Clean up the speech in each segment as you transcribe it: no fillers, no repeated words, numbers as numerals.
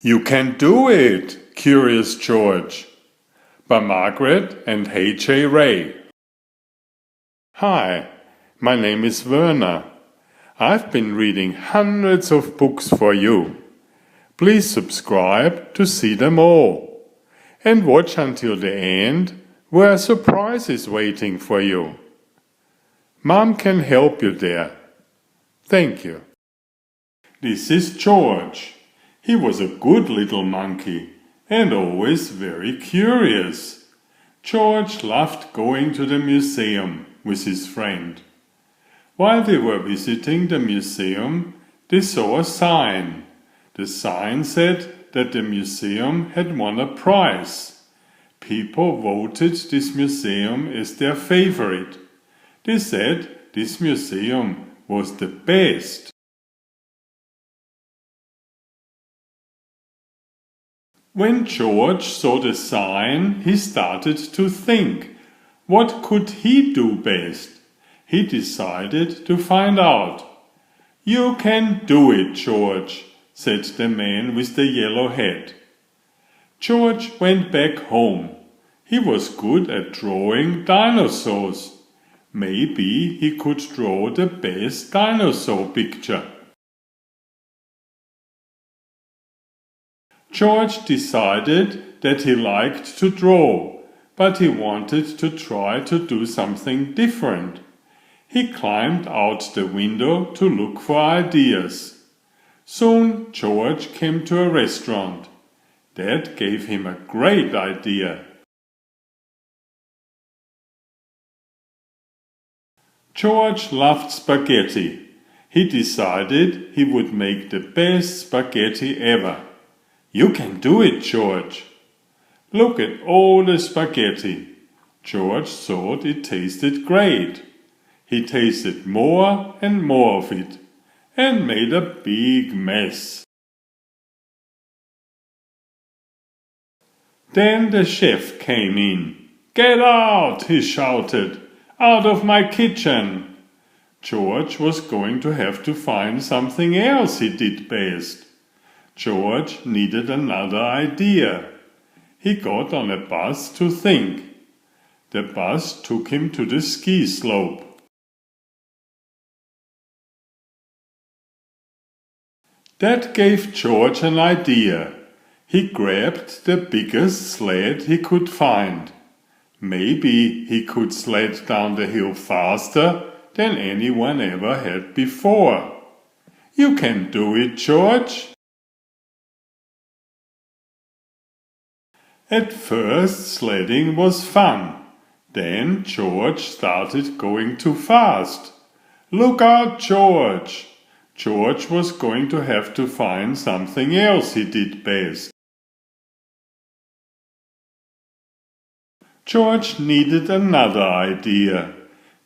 You can do it, Curious George, by Margret and H.A. Hi, my name is Werner. I've been reading hundreds of books for you. Please subscribe to see them all. And watch until the end, where a surprise is waiting for you. Mom can help you there. Thank you. This is George. He was a good little monkey and always very curious. George loved going to the museum with his friend. While they were visiting the museum, they saw a sign. The sign said that the museum had won a prize. People voted this museum as their favorite. They said this museum was the best. When George saw the sign, he started to think, what could he do best? He decided to find out. You can do it, George, said the man with the yellow hat. George went back home. He was good at drawing dinosaurs. Maybe he could draw the best dinosaur picture. George decided that he liked to draw, but he wanted to try to do something different. He climbed out the window to look for ideas. Soon George came to a restaurant. That gave him a great idea. George loved spaghetti. He decided he would make the best spaghetti ever. You can do it, George. Look at all the spaghetti. George thought it tasted great. He tasted more and more of it and made a big mess. Then the chef came in. Get out, he shouted. Out of my kitchen. George was going to have to find something else he did best. George needed another idea. He got on a bus to think. The bus took him to the ski slope. That gave George an idea. He grabbed the biggest sled he could find. Maybe he could sled down the hill faster than anyone ever had before. You can do it, George. At first sledding was fun. Then George started going too fast. Look out, George! George was going to have to find something else he did best. George needed another idea.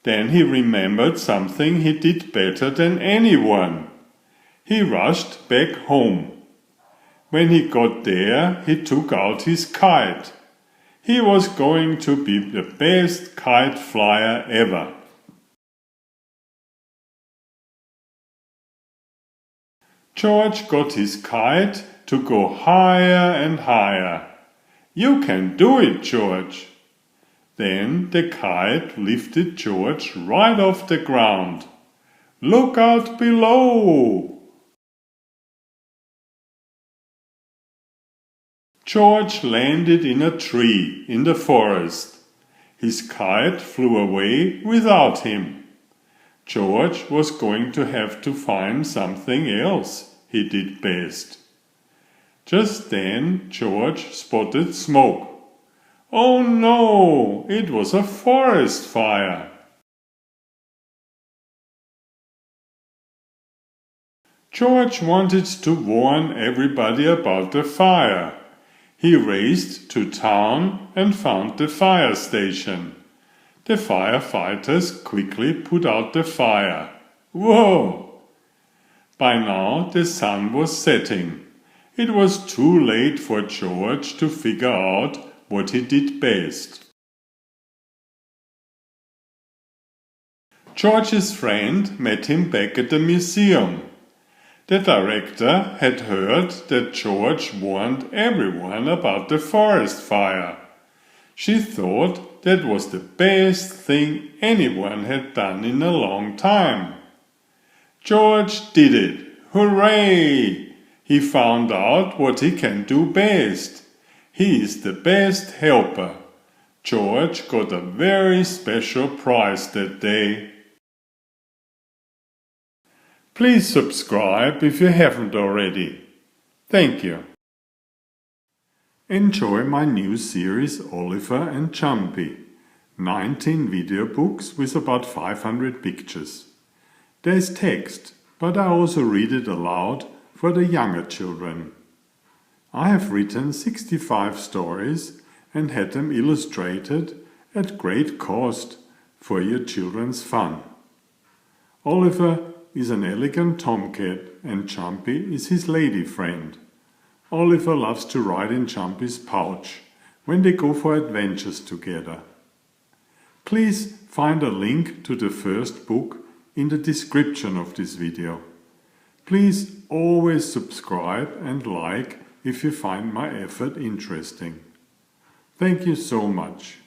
Then he remembered something he did better than anyone. He rushed back home. When he got there, he took out his kite. He was going to be the best kite flyer ever. George got his kite to go higher and higher. You can do it, George. Then the kite lifted George right off the ground. Look out below! George landed in a tree in the forest. His kite flew away without him. George was going to have to find something else he did best. Just then George spotted smoke. Oh no! It was a forest fire. George wanted to warn everybody about the fire. He raced to town and found the fire station. The firefighters quickly put out the fire. Whoa! By now the sun was setting. It was too late for George to figure out what he did best. George's friend met him back at the museum. The director had heard that George warned everyone about the forest fire. She thought that was the best thing anyone had done in a long time. George did it! Hooray! He found out what he can do best. He is the best helper. George got a very special prize that day. Please subscribe if you haven't already. Thank you. Enjoy my new series Oliver and Jumpy. 19 video books with about 500 pictures. There is text, but I also read it aloud for the younger children. I have written 65 stories and had them illustrated at great cost for your children's fun. Oliver is an elegant tomcat and Jumpy is his lady friend. Oliver loves to ride in Jumpy's pouch when they go for adventures together. Please find a link to the first book in the description of this video. Please always subscribe and like if you find my effort interesting. Thank you so much.